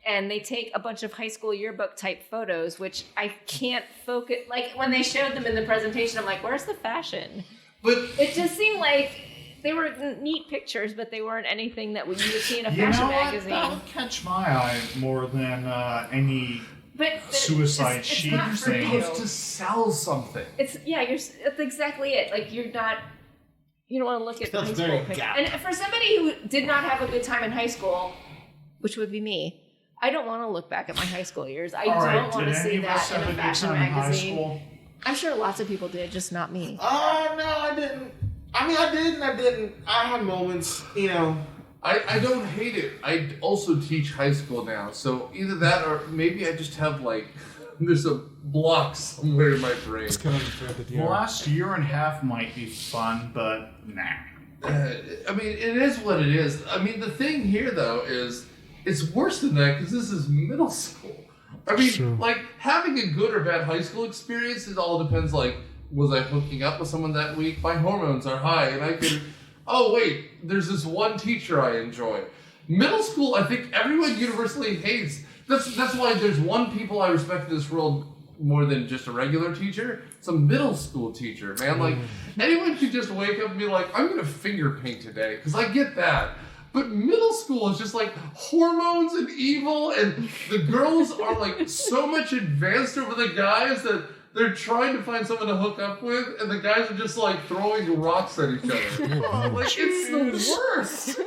and they take a bunch of high school yearbook type photos, which I can't focus. Like when they showed them in the presentation, I'm like, "Where's the fashion?" But it just seemed like they were neat pictures, but they weren't anything that you would see in a fashion magazine. That would catch my eye more than any suicide sheet thing. It's to sell something. That's exactly it. Like you don't want to look at high school pictures. And for somebody who did not have a good time in high school, which would be me, I don't want to look back at my high school years. I don't want to see that in a fashion magazine. I'm sure lots of people did, just not me. Oh, no, I didn't. I mean, I did and I didn't. I had moments, you know. I don't hate it. I also teach high school now, so either that or maybe I just have there's a block somewhere in my brain. It's kind of the last year and a half might be fun, but nah. I mean, it is what it is. I mean, the thing here though is it's worse than that because this is middle school. I mean, having a good or bad high school experience, it all depends, was I hooking up with someone that week? My hormones are high, and I could, oh wait, there's this one teacher I enjoy. Middle school, I think everyone universally hates. That's why there's one people I respect in this world more than just a regular teacher. It's a middle school teacher, man. Anyone could just wake up and be like, I'm going to finger paint today, because I get that. But middle school is just hormones and evil, and the girls are so much advanced over the guys that they're trying to find someone to hook up with, and the guys are just throwing rocks at each other. It's the worst.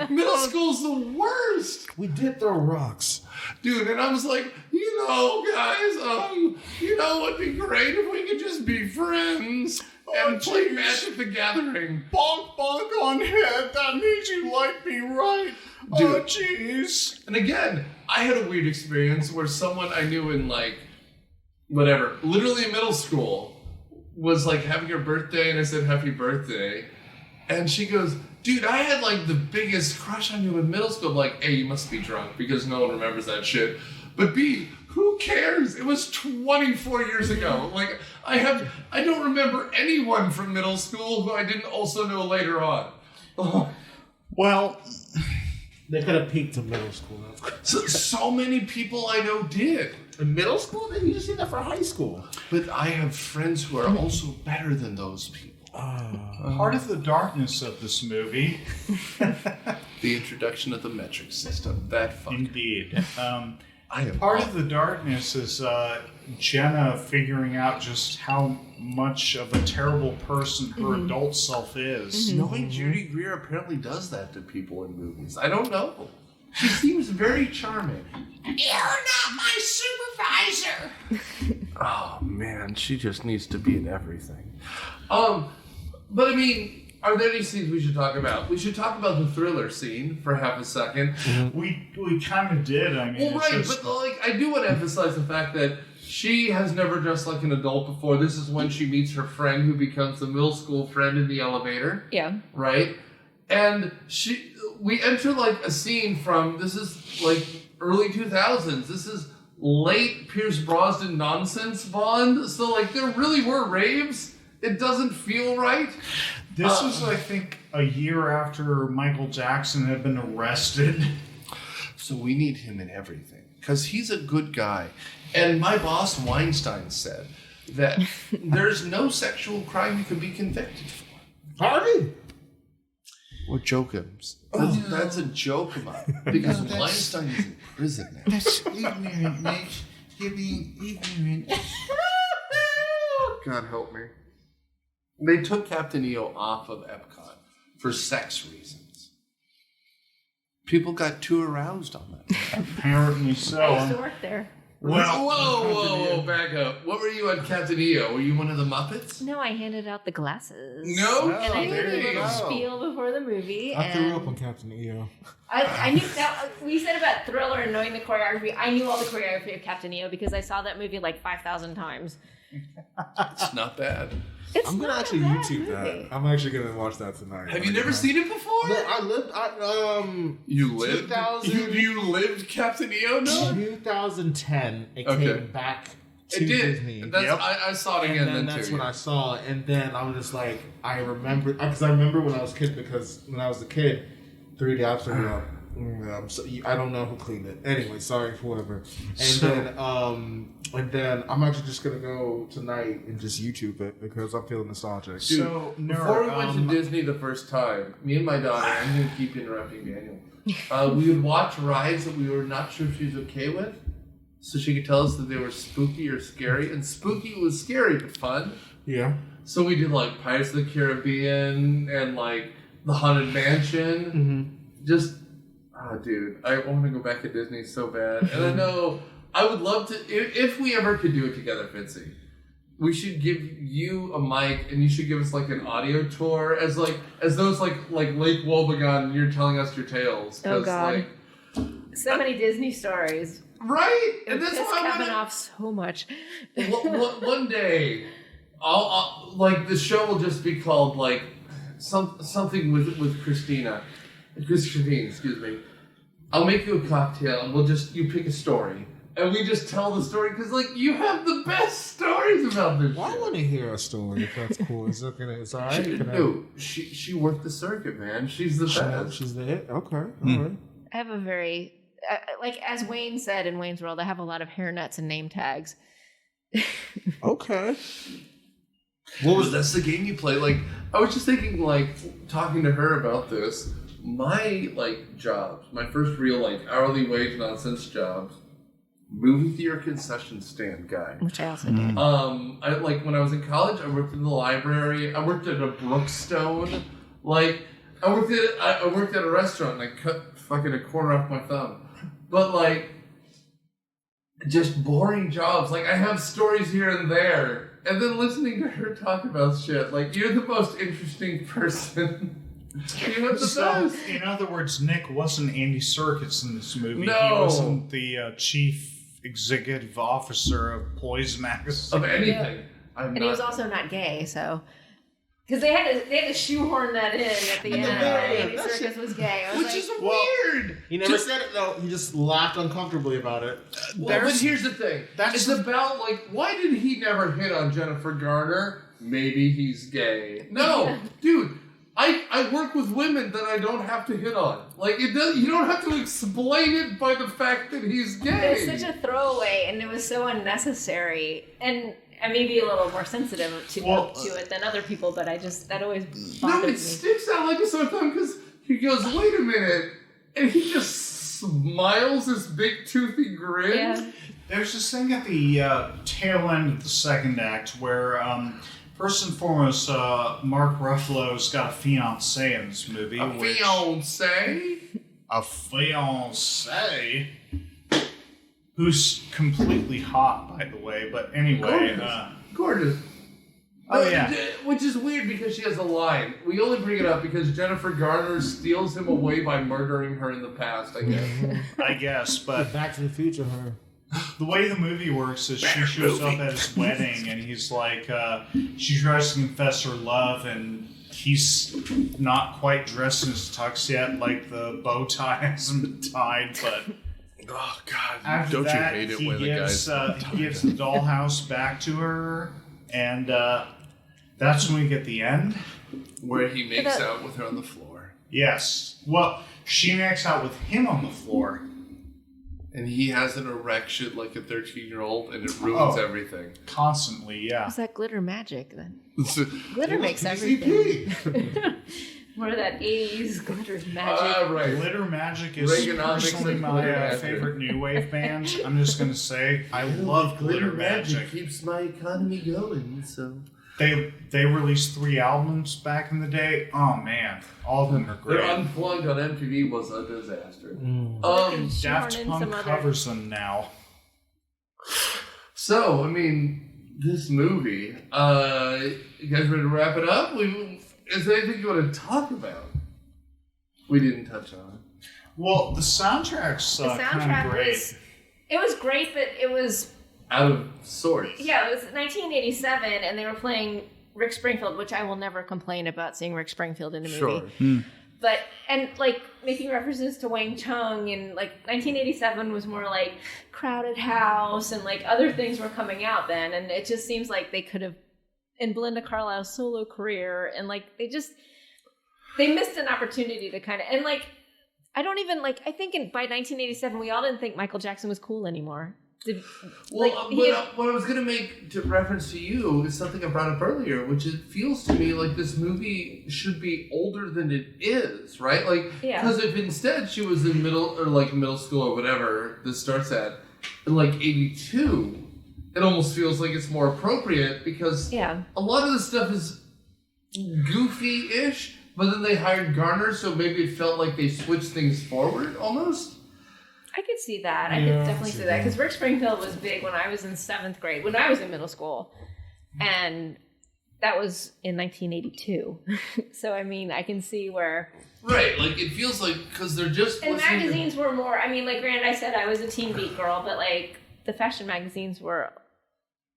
Middle school's the worst. We did throw rocks. Dude, and I was like, guys, it'd be great if we could just be friends and play Magic the Gathering. Bonk, bonk on head. That means you like me, right? Dude. Oh, jeez. And again, I had a weird experience where someone I knew in literally middle school was having her birthday, and I said happy birthday, and she goes, dude, I had the biggest crush on you in middle school. I'm like, A, you must be drunk because no one remembers that shit, but B, who cares? It was 24 years ago. I don't remember anyone from middle school who I didn't also know later on. Well, they could have peaked in middle school. So many people I know did. In middle school? Then you just did that for high school. But I have friends who are also better than those people. Part of the darkness of this movie. The introduction of the metric system. That fucker. Indeed. Part of the darkness is Jenna figuring out just how much of a terrible person her adult self is. Knowing Judy Greer apparently does that to people in movies. I don't know. She seems very charming. You're not my supervisor. Oh man, she just needs to be in everything. But I mean, are there any scenes we should talk about? We should talk about the thriller scene for half a second. We kind of did. I mean, well, right, but I do want to emphasize the fact that she has never dressed like an adult before. This is when she meets her friend who becomes the middle school friend in the elevator. Yeah. Right? And we enter a scene from, this is early 2000s. This is late Pierce Brosnan nonsense Bond. So there really were raves. It doesn't feel right. This was, I think, a year after Michael Jackson had been arrested. So we need him in everything because he's a good guy. And my boss Weinstein said that there's no sexual crime you can be convicted for. Harvey? Or Jokums. That's a joke about it. Because Weinstein is in prison now. That's ignorant, Nick. You're being ignorant. God help me. They took Captain EO off of Epcot for sex reasons. People got too aroused on that. Apparently so. I used to work there. Whoa, back up. What were you on Captain EO? Were you one of the Muppets? No, I handed out the glasses. No? And I There did a you little go. spiel before the movie. I threw and up on Captain EO. I knew that we said about Thriller and knowing the choreography. I knew all the choreography of Captain EO because I saw that movie like 5,000 times. It's not bad. It's I'm gonna not a actually bad YouTube movie. that. I'm actually gonna watch that tonight. Have you never seen it before? No, You lived? 2000 You lived Captain EO? No? 2010. It Okay. came back to It did. Disney. That's, I saw it again And then then that's too. when I saw it, and then I was just like, I remember, because I remember when I was a kid, 3D Ops ago. So I don't know who cleaned it. Anyway, sorry for whatever. And then I'm actually just gonna go tonight and just YouTube it because I'm feeling nostalgic. Dude, So, before we went to Disney the first time, me and my daughter, I'm going to keep interrupting Daniel, we would watch rides that we were not sure if she was okay with, so she could tell us that they were spooky or scary. And spooky was scary but fun. Yeah. So we did like Pirates of the Caribbean and like the Haunted Mansion. Mm-hmm. Just, oh dude, I want to go back to Disney so bad. And I know I would love to, if we ever could do it together, Fitzy. We should give you a mic, and you should give us like an audio tour as those like Lake Wobegon, and you're telling us your tales. Oh, God. Like, So many Disney stories. right, and that's Piss why I Kevin want off so much. one day, I'll like the show will just be called like something with Christine, excuse me. I'll make you a cocktail, and you pick a story. And we just tell the story because, like, you have the best stories about this. Well, I want to hear a story if that's cool. Is it gonna? It's alright. She worked the circuit, man. She's the best. She's the hit. Okay. All right. I have a very, like as Wayne said in Wayne's World, I have a lot of hairnets and name tags. Okay. That's the game you play. Like, I was just thinking, like, talking to her about this. My jobs, my first real hourly wage nonsense jobs. Movie theater concession stand guy. Which I also did. I when I was in college, I worked in the library. I worked at a Brookstone. I worked at a restaurant and I cut fucking a corner off my thumb. But just boring jobs. I have stories here and there. And then listening to her talk about shit, you're the most interesting person. You have the best. In other words, Nick wasn't Andy Serkis in this movie. No. He wasn't the chief executive officer of Poise magazine. Of anything. And he was also not gay, so because they had to shoehorn that in at the end. Andy Serkis was gay, which is weird. He never said it though. He just laughed uncomfortably about it. But here's the thing. It's about why did he never hit on Jennifer Garner? Maybe he's gay. No, dude. I work with women that I don't have to hit on. You don't have to explain it by the fact that he's gay. It was such a throwaway, and it was so unnecessary. And I may be a little more sensitive to it than other people, but that always bothered me. It sticks out like a sore thumb because he goes, wait a minute, and he just smiles this big toothy grin. Yeah. There's this thing at the tail end of the second act where... first and foremost, Mark Ruffalo's got a fiancée in this movie. A fiancée? A fiancée? Who's completely hot, by the way. But anyway... Gorgeous. Oh, yeah. Which is weird because she has a line. We only bring it up because Jennifer Garner steals him away by murdering her in the past, I guess. I guess, but... Back to the Future, her. The way the movie works is she shows up at his wedding and he's she tries to confess her love and he's not quite dressed in his tux yet, the bow tie hasn't been tied, but oh God! After Don't that, you hate it he when gives, the guys he gives the dollhouse back to her, and That's when we get the end. Where he makes out with her on the floor. Yes. Well, she makes out with him on the floor. And he has an erection like a 13-year-old, and it ruins everything. Constantly, yeah. Is that glitter magic then? Glitter makes everything. More of that 80s glitter magic. Right. Glitter Magic is personally my favorite new wave band. I'm just going to say, I love Glitter Magic. Keeps my economy going, so... They released 3 albums back in the day. Oh, man. All of them are great. Their Unplugged on MTV was a disaster. Daft Punk covers them now. So, I mean, this movie, you guys ready to wrap it up? Is there anything you want to talk about? We didn't touch on it. Well, the soundtrack's kind of great. It was great, but it was... out of sorts. Yeah, it was 1987, and they were playing Rick Springfield, which I will never complain about seeing Rick Springfield in a movie. Sure. But, and like, making references to Wang Chung, and like, 1987 was more like Crowded House, and like, other things were coming out then, and it just seems like they could have, in Belinda Carlisle's solo career, and like, they missed an opportunity to kind of, and like, I don't even, like, I think by 1987, we all didn't think Michael Jackson was cool anymore. What I was going to make to reference to you is something I brought up earlier, which it feels to me like this movie should be older than it is, right? Like, because if instead she was in middle school or whatever this starts at, in like 82, it almost feels like it's more appropriate because a lot of this stuff is goofy-ish, but then they hired Garner, so maybe it felt like they switched things forward almost. I could see that. I could definitely see that. Because Rick Springfield was big when I was in 7th grade, when I was in middle school. And that was in 1982. So, I mean, I can see where... Right, like, it feels like, because they're just... And magazines were more... I mean, like, granted, I said I was a Teen Beat girl, but, like, the fashion magazines were...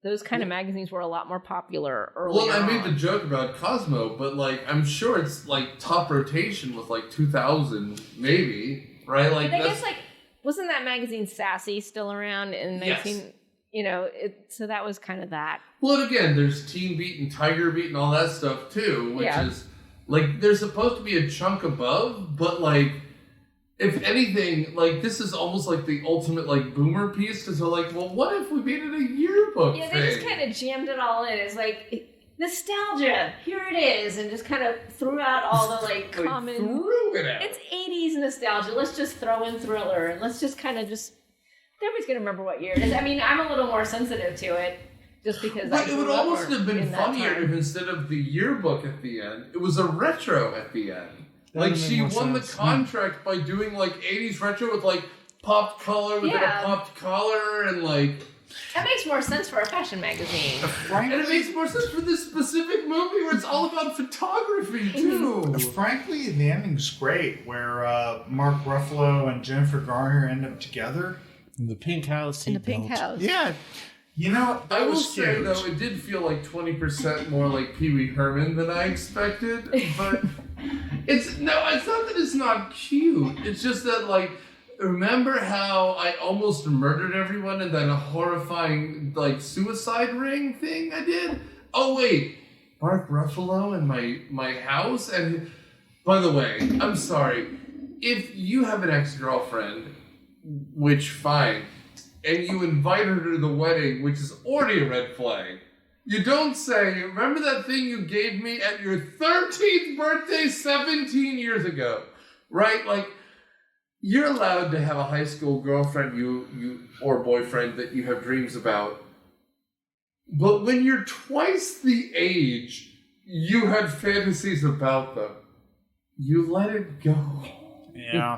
Those kind of magazines were a lot more popular earlier on. Well, I made the joke about Cosmo, but, like, I'm sure it's, like, top rotation with, like, 2000, maybe, right? Like, I guess, like... Wasn't that magazine Sassy still around in 19... Yes. You know, so that was kind of that. Well, and again, there's Teen Beat and Tiger Beat and all that stuff, too, which is, like, they're supposed to be a chunk above, but, like, if anything, like, this is almost like the ultimate, like, boomer piece, because they're like, well, what if we made it a yearbook thing? Yeah, they just kind of jammed it all in. It's like... Nostalgia, here it is, and just kind of threw out all the like common. Threw it out. It's 80s nostalgia. Let's just throw in Thriller, and let's just kind of just. Nobody's gonna remember what year it is. I mean, I'm a little more sensitive to it, just because. But it would almost have been funnier if instead of the yearbook at the end, it was a retro at the end. Like she won the contract by doing like 80s retro with like popped collar within a popped collar and like. That makes more sense for a fashion magazine. And it makes more sense for this specific movie where it's all about photography, too. Frankly, the ending's great, where Mark Ruffalo and Jennifer Garner end up together. In the pink house. In the pink house. Yeah. You know, I will say, though, it did feel like 20% more like Pee Wee Herman than I expected. But it's not that it's not cute. It's just that, like... Remember how I almost murdered everyone in that horrifying, like, suicide ring thing I did? Oh, wait. Mark Ruffalo in my house? And, by the way, I'm sorry. If you have an ex-girlfriend, which, fine, and you invite her to the wedding, which is already a red flag, you don't say, remember that thing you gave me at your 13th birthday 17 years ago? Right? Like... You're allowed to have a high school girlfriend you or boyfriend that you have dreams about. But when you're twice the age you had fantasies about them, you let it go. Yeah.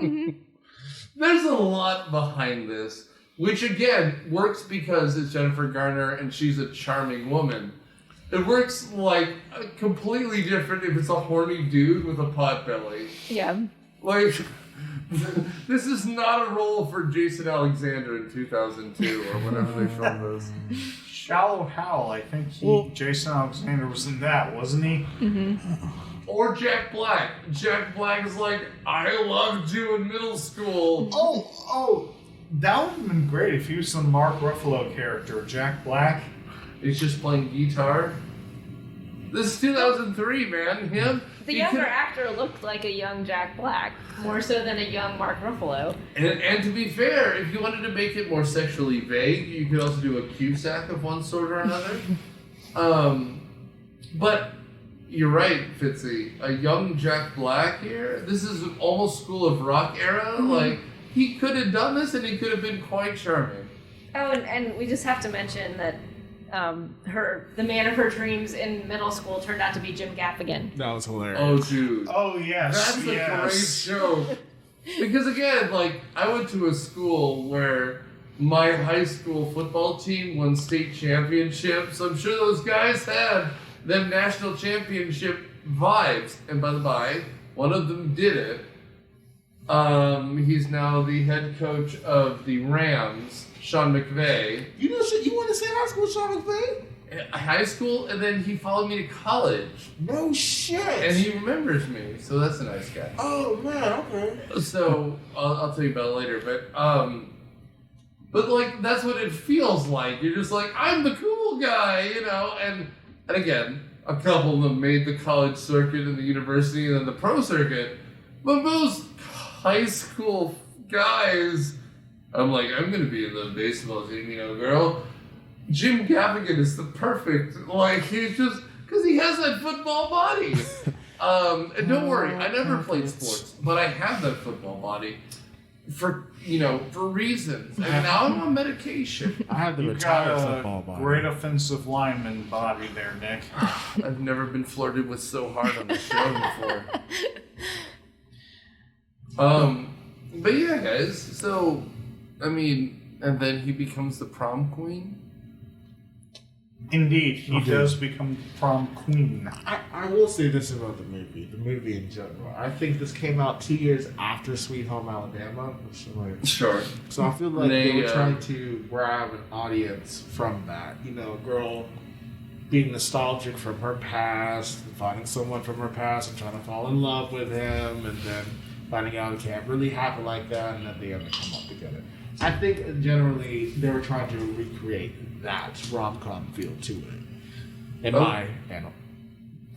There's a lot behind this, which again works because it's Jennifer Garner and she's a charming woman. It works like completely different if it's a horny dude with a potbelly. Yeah. Like... This is not a role for Jason Alexander in 2002 or whenever they filmed this. Shallow Hal, I think Jason Alexander was in that, wasn't he? Mm-hmm. Or Jack Black. Jack Black is like, I loved you in middle school. Oh, that would have been great if he was some Mark Ruffalo character, Jack Black. He's just playing guitar. This is 2003, man. The younger actor looked like a young Jack Black, more so than a young Mark Ruffalo. And to be fair, if you wanted to make it more sexually vague, you could also do a Cusack of one sort or another. But you're right, Fitzy. A young Jack Black here. This is almost School of Rock era. Mm-hmm. Like, he could have done this, and he could have been quite charming. Oh, and we just have to mention that the man of her dreams in middle school turned out to be Jim Gaffigan. That was hilarious. Oh, dude. Oh, yes. That's a great show. Because again, like, I went to a school where my high school football team won state championships. I'm sure those guys had them national championship vibes. And by the by, one of them did it. He's now the head coach of the Rams, Sean McVay. You went to same high school with Sean McVay? High school, and then he followed me to college. No shit. And he remembers me, so that's a nice guy. Oh man, okay. So I'll tell you about it later, but like that's what it feels like. You're just like, I'm the cool guy, you know. And again, a couple of them made the college circuit and the university and then the pro circuit, but most high school guys, I'm like, I'm gonna be in the baseball team, you know, girl. Jim Gaffigan is the perfect, like, he's just, because he has that football body. And don't worry, I never played sports, but I have that football body for reasons. And now I'm on medication. I had the You've retired got football a body. great offensive lineman body there, Nick. I've never been flirted with so hard on the show before. But yeah, guys, so, I mean, and then he becomes the prom queen. Indeed, he does become the prom queen. I will say this about the movie in general. I think this came out 2 years after Sweet Home Alabama. Sure. So I feel like they were trying to grab an audience from that. You know, a girl being nostalgic from her past, finding someone from her past and trying to fall in love with him, and then finding out it can't really happen like that, and at the end they come up together. I think generally they were trying to recreate that rom-com feel to it. In my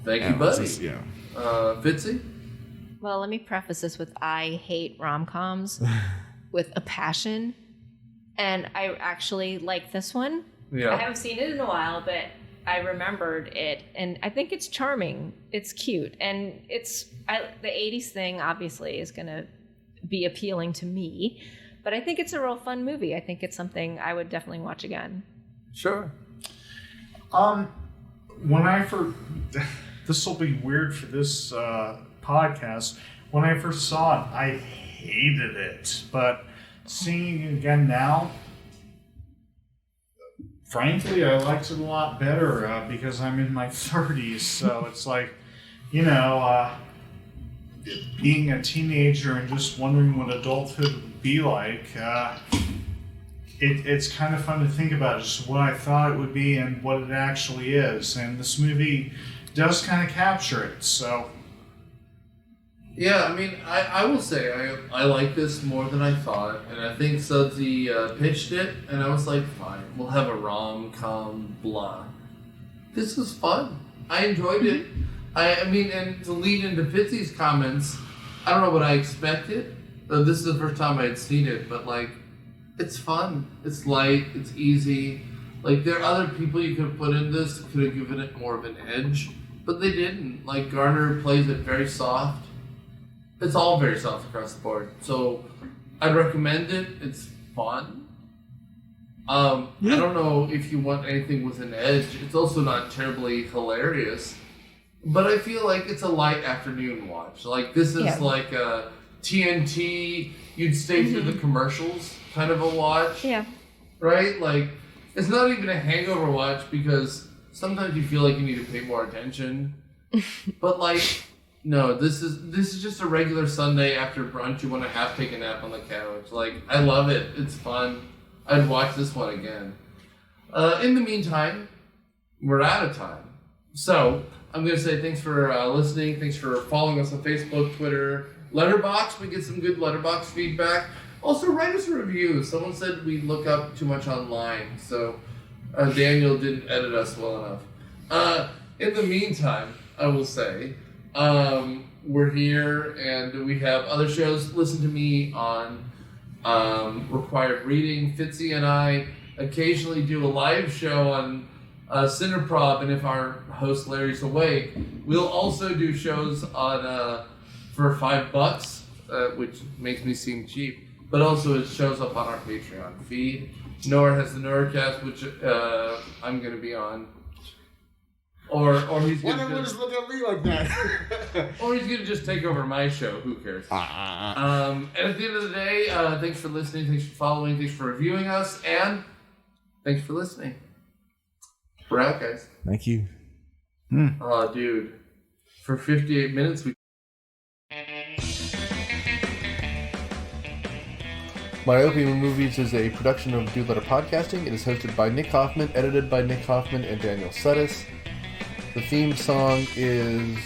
Thank you, buddy. Yeah. Fitzy? Well, let me preface this with I hate rom-coms with a passion. And I actually like this one. Yeah. I haven't seen it in a while, but I remembered it. And I think it's charming. It's cute. And the 80s thing, obviously, is going to be appealing to me. But I think it's a real fun movie. I think it's something I would definitely watch again. Sure. This will be weird for this podcast. When I first saw it, I hated it. But seeing it again now, frankly, I liked it a lot better because I'm in my 30s. So it's like, being a teenager and just wondering what adulthood would be like. It's kind of fun to think about just what I thought it would be and what it actually is. And this movie does kind of capture it, so. Yeah, I mean, I will say I like this more than I thought. And I think Sudsy pitched it, and I was like, fine, we'll have a rom-com, blah. This was fun. I enjoyed it. I mean, and to lead into Fitzy's comments, I don't know what I expected. This is the first time I had seen it, but like, it's fun. It's light. It's easy. Like, there are other people you could have put in this that could have given it more of an edge, but they didn't. Like, Garner plays it very soft. It's all very soft across the board. So, I'd recommend it. It's fun. I don't know if you want anything with an edge. It's also not terribly hilarious. But I feel like it's a light afternoon watch. Like, this is like a TNT, you'd stay through the commercials kind of a watch. Yeah. Right? Like, it's not even a hangover watch because sometimes you feel like you need to pay more attention. But, like, no, this is just a regular Sunday after brunch. You want to take a nap on the couch. Like, I love it. It's fun. I'd watch this one again. In the meantime, we're out of time. So, I'm going to say thanks for listening. Thanks for following us on Facebook, Twitter, Letterboxd. We get some good Letterboxd feedback. Also, write us a review. Someone said we look up too much online, so Daniel didn't edit us well enough. In the meantime, I will say, we're here and we have other shows. Listen to me on Required Reading. Fitzy and I occasionally do a live show on Cineprov, and if our host Larry's awake, we'll also do shows on for $5, which makes me seem cheap. But also it shows up on our Patreon feed. Nora has the Noracast, which I'm going to be on. Or he's going to just look at me like that. or he's going to just take over my show. Who cares? And at the end of the day, thanks for listening, thanks for following, thanks for reviewing us, and thanks for listening. We're out, guys. Thank you. Oh, dude. For 58 minutes, we... Myopia Movies is a production of Do Letter Podcasting. It is hosted by Nick Hoffman, edited by Nick Hoffman and Daniel Sudis. The theme song is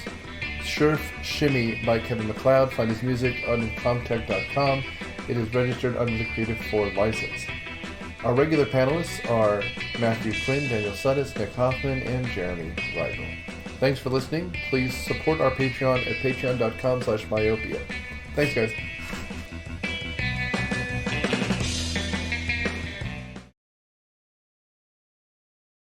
Surf Shimmy by Kevin MacLeod. Find his music on Comtech.com. It is registered under the Creative 4 license. Our regular panelists are Matthew Quinn, Daniel Sudis, Nick Hoffman, and Jeremy Rigel. Thanks for listening. Please support our Patreon at patreon.com/myopia. Thanks, guys.